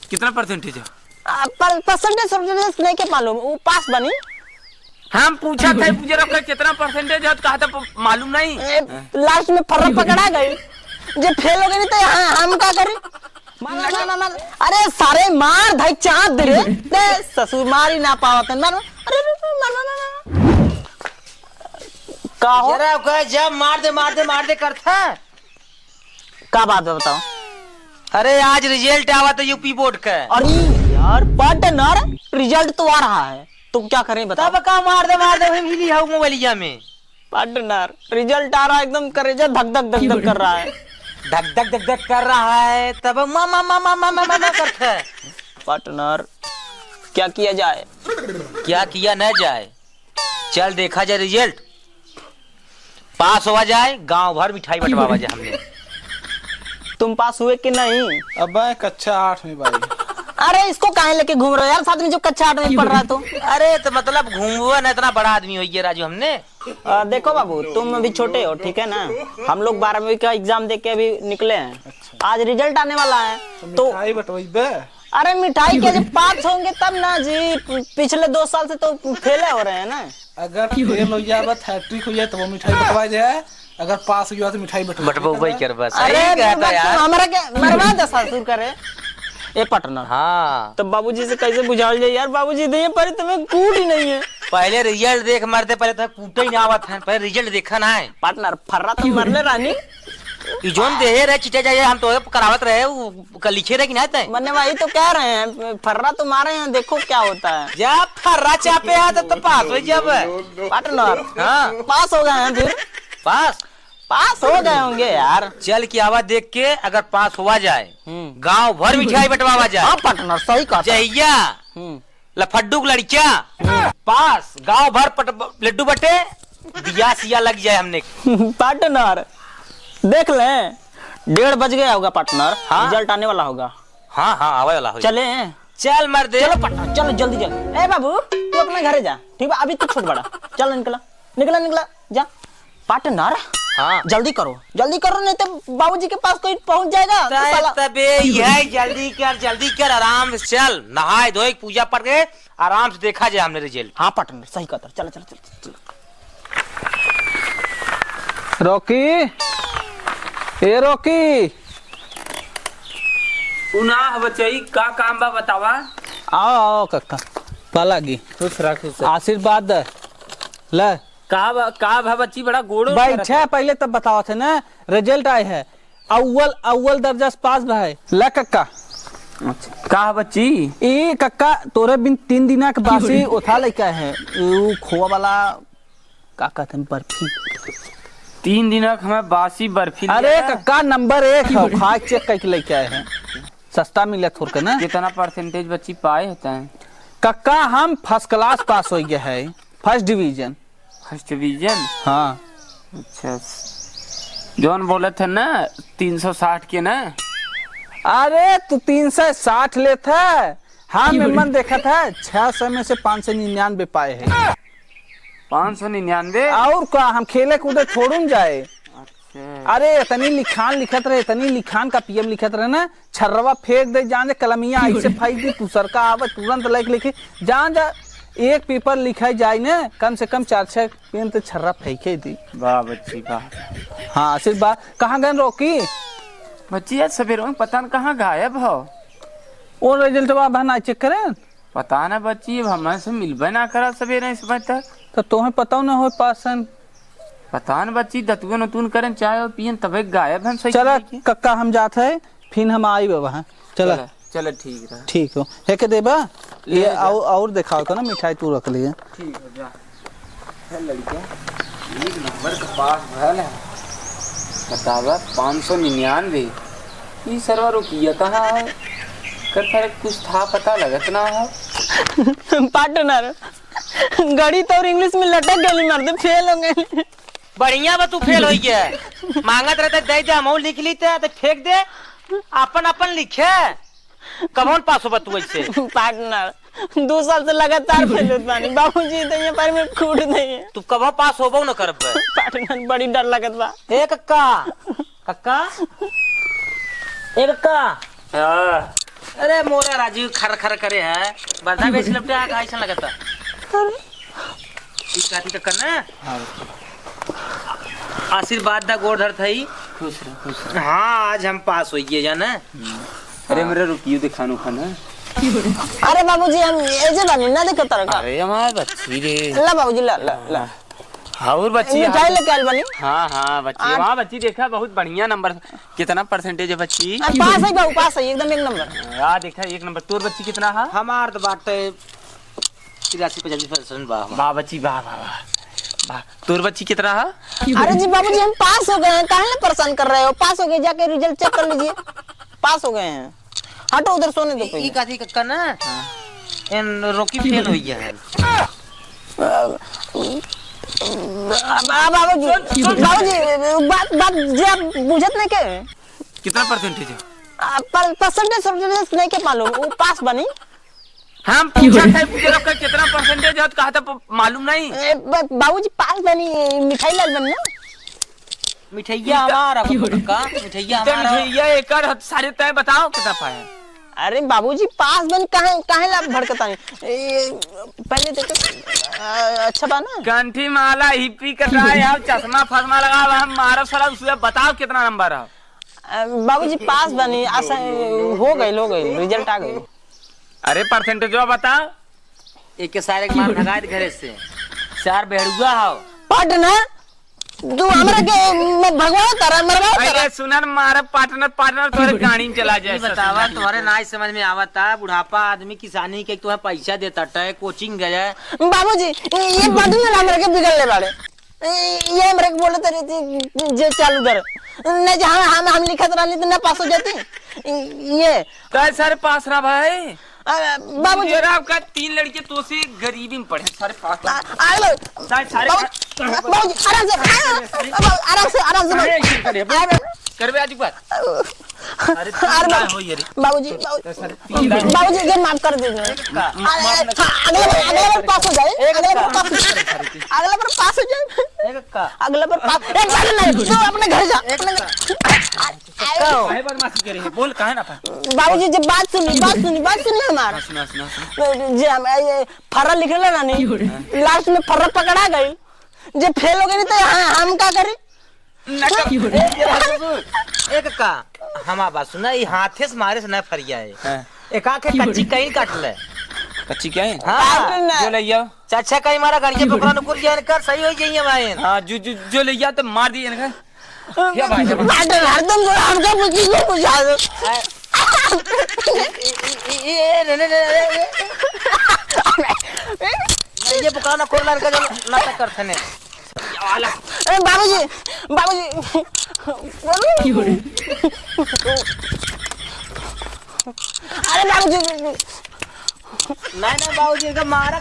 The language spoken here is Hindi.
कितना परसेंटेज है? परसेंटेज नहीं के मालूम, वो पास बनी। हम पूछा था जरा कितना परसेंटेज है, कहा था मालूम नहीं। लास्ट में फर्रा पकड़ा गई, जो फेल हो गई तो हम क्या करें? मार अरे सारे मार धाई चाँद दे रे, ससुर मार ही ना पावत मार। अरे का हो जब मार दे करता का बात है बताओ। अरे आज रिजल्ट आवा तो यूपी बोर्ड का। अरे यार पार्टनर रिजल्ट तो आ रहा है, तुम क्या करें बताओ। तब का मार दे मिली है मोबाइलिया में। पार्टनर रिजल्ट आ रहा है, एकदम करेजा धक धक धक धक कर रहा है, धक कर रहा है। तब मामा करता है। पार्टनर क्या किया जाए? क्या किया न जाए, चल देखा जाए रिजल्ट। पास हुआ जाए, गांव भर मिठाई बंटवा जाए हमने। तुम पास हुए कि नहीं? अब कक्षा 8 में भाई। अरे इसको काहे लेके घूम रहे हो यार, साथ में जो कक्षा 8 में पढ़ रहा है तो। अरे तो मतलब घूमवा ना, इतना बड़ा आदमी हो गया राजू हमने। देखो बाबू तुम अभी छोटे हो, ठीक है ना, हम लोग 12वीं का एग्जाम दे के अभी निकले हैं। अच्छा। आज रिजल्ट आने वाला है तो मिठाई बटवाइबे। अरे मिठाई के जब पास होंगे तब ना जी, पिछले 2 साल से तो फेले हो रहे हैं ना। अगर फेल हो जाए, हैट्रिक हो जाए तो वो मिठाई बटवा जाए, अगर पास हो जाए तो मिठाई बटवा कर बस। अरे हमारा क्या मरवा दे ससुर करे ए पार्टनर। हाँ तो बाबूजी से कैसे बुझाओ जाए यार, बाबूजी दिए पर तुम्हें कूट ही नहीं है। पहले रिजल्ट देख मरते, पहले तो कूटे ही ना आवत है, पहले रिजल्ट देखा ना है। पार्टनर फर्रा तो मरले रानी जोन दे रहे चिटे जाए, हम तो करावत रहे, वो लिखे रहे कि नहीं मन्ने भाई तो कह रहे हैं फर्रा तो मारे हैं, देखो क्या होता है। जब फर्रा चापे है तो पास हो। जब पार्टनर हाँ पास हो गए हैं, फिर पास हो गए होंगे यार। चल की आवाज देख के अगर पास हुआ जाए, गांव भर मिठाई बंटवा जाए। हाँ पार्टनर सही कहा। जहिया लफड्डू लड़किया पास, गांव भर लड्डू बटे, दिया सिया लग जाए हमने। पार्टनर देख लें 1:30 बज गया होगा पार्टनर। हाँ? रिजल्ट आने वाला होगा। हाँ आवे वाला हो। चले चल मर दे। चलो पार्टनर चलो जल्दी चल। ए बाबू तू अपने घरे जा, ठीक है, अभी तू छोट बड़ा चल, निकला जा पार्टनर। हाँ जल्दी करो नहीं तो बाबूजी के पास कोई पहुंच जाएगा। तबे यही जल्दी कर आराम से चल, नहाए धोए पूजा पड़ गए, आराम से देखा जाए हमने रिजल्ट। हाँ पार्टनर सही कहता, चल। रॉकी ए रॉकी उना बच्चाई का काम बा बतावा। आओ कक्का पालागी खुश रख आशीर्वाद ले। का भा बच्ची बड़ा गोड़ो बैठे पहले तब बताओ थे ना, रिजल्ट आए है, अव्वल दर्जा से पास भाई ले कक्का। का बच्ची ए कक्का तोरे बिन 3 दिन के बासी उठा लेके है, वो खोआ वाला का कहते हैं बर्फी। 3 दिन हमें बासी बर्फी। अरे कक्का नंबर 1 है, खा चेक करके लेके आए हैं, सस्ता मिले थोड़ के ना। कितना परसेंटेज बच्ची पाए होता है? कक्का हम फर्स्ट क्लास पास हो गया है, फर्स्ट डिवीजन। हाँ अच्छा, जॉन बोले थे ना 360 के ना। अरे तू 360 लेते है, हाँ मेमन देखा था 600 में से 599 पाए हैं। 599 और क्या, हम खेले कूदे छोड़ून जाए। अच्छा अरे इतनी लिखान का पीएम लिखत रहे ना, छर्रवा फेंक दे जान, कलमिया ऐसे फाइट दी तू सर का आवे तुरंत लिखे जान जा, एक पेपर लिखा जाए ना कम से कम 4-6 पेन तो छर्रा फेंके दी। वाह बच्ची वाह। हाँ सिर्फ बात कहाँ गए रॉकी? बच्ची आज सवेरे में पता न कहाँ गायब हो। वो रिजल्ट बहना चेक करें, पता ना बच्ची हमारे से मिलबे ना करा सवेरे इस समय तक। तो तुम्हें पता ना हो पासन, पता न बच्ची दतुन उतुन करें चाय और पियन तबे गायब हम। सही चला कक्का हम जाते है, फिर हम आई वहाँ। चला चलो ठीक है, ठीक हो है के देबा ये और दिखाओ तो ना मिठाई तू रख लिए। ठीक है जा। है लड़का 1 नंबर का पास भल है, बतावा 599। ये सरवा रुकिया कहाँ है, कर कुछ था पता लगत ना है। पार्टनर गणित तो और इंग्लिश में लटक गई, मर्द फेल हो गए। बढ़िया बा तू फेल हो गया, मांगत रहता दे दे, हम लिख लीते तो फेंक दे, अपन लिखे कौन पास हो तू ऐसे। पार्टनर 2 साल से लगातार फेल होत बानी, बाबूजी तो ये पर में कूट नहीं है। तू कब पास होबो न करबे। पार्टनर बड़ी डर लगत बा। ए कक्का अरे मोरा राजीव खर खर करे है बरधा बेच लपटे आ कैसा लगता इस काटी का करना आशीर्वाद दा गोड़ धर थई खुश रह। हाँ आज हम पास होइए जाना। अरे मेरा रुकियो दिखानो खाना। अरे बाबूजी हम ऐसे बनी ना देखो तरका। अरे हमारे बच्ची रे। ला बाबूजी ला ला ला और बच्ची मिठाई लेके आइल बनी। हाँ बच्ची वहाँ बच्ची देखा बहुत बढ़िया नंबर कितना परसेंटेज है बच्ची? पास है बाबू पास है एकदम एक नंबर। यार देखा एक नंबर। तोर बच्ची कितना है? हमार तो बात 83-85% वाह बच्ची वाह वाह वाह वाह। तोर बच्ची कितना है? अरे जी बाबूजी हम पास हो गए हैं काहे ना परेशान कर रहे हो? पास हो गए जाके रिजल्ट चेक कर लीजिए पास हो गए हैं। हटो उधर सोने दो ई पहले। काठी का ना इन रोकी फेल होई है। बाबूजी बात बात जे आप बुझत नहीं के कितना परसेंटेज है? परसेंटेज नहीं के मालूम वो पास बनी। हम पूछा था कितना परसेंटेज है कहा था मालूम नहीं। बाबूजी पास बनी मिठाई लाल बनी ना। मिठाइया हमारा का मिठाइया हमारा भैया एक सारे तय बताओ कितना पाए? अरे बाबूजी पास बन काहे ला भड़कता है? पहले देखो अच्छा बा ना। कंठी माला हिप्पी कटाए हम चश्मा फसमा लगा हम मारा सारा उससे बताओ कितना नंबर है? बाबूजी पास बनी हो गई रिजल्ट आ गई। अरे परसेंटेज बताओ। एक के सारे मार भगा दे घरे से 4 बेड़ुआ हो पार्टनर तू हमरा के मैं भगवान तारा मरवा तारा। अरे सुनन मारे पार्टनर तोरे गाड़ी में चला जाए। बतावा तुम्हारे ना समझ में आवता बुढ़ापा आदमी किसानी के तुम्हें पैसा देता है कोचिंग गया। बाबूजी ये पार्टनर हमरा के बिगड़ले बाड़े। ये हमरा के बोले तरी जे चालू कर नहीं जहां हम लिखत रहनी तो ना पास हो जाती। ये तो सारे पास रहा भाई। बाबूजी आपका 3 लड़के तो से गरीबी में पढ़े सारे पास सारे बाबूजी आराम से करबे आज बात। अरे बाबूजी जी माफ कर दीजिए। अगले बार पास हो जाए। अगले बार पास हो जाए। अगले बार पास अपने घर जा। बोल कहा ना बाबूजी जब बात सुनी हमारा जे हम फर्रा लिखले ना नहीं लास्ट में फर्रा पकड़ा गई जे फेल हो गई तो हम क्या करें? एक का हमारा बात सुना ये हाथे से मारे से न फरिया है। एक आके कच्ची कहीं काट ले कच्ची क्या है? हाँ जो ले आओ चाचा कहीं मारा गाड़िया पकड़ा नुकुर जान कर सही हो जाइए भाई। हाँ जो ले आओ तो मार दिए इनका। क्या भाई हरदम हमका बुझा दो। ये पकड़ा ना खोल का जो नाटक करते ने। बाबूजी अरे बाबूजी नहीं बाबूजी का मारा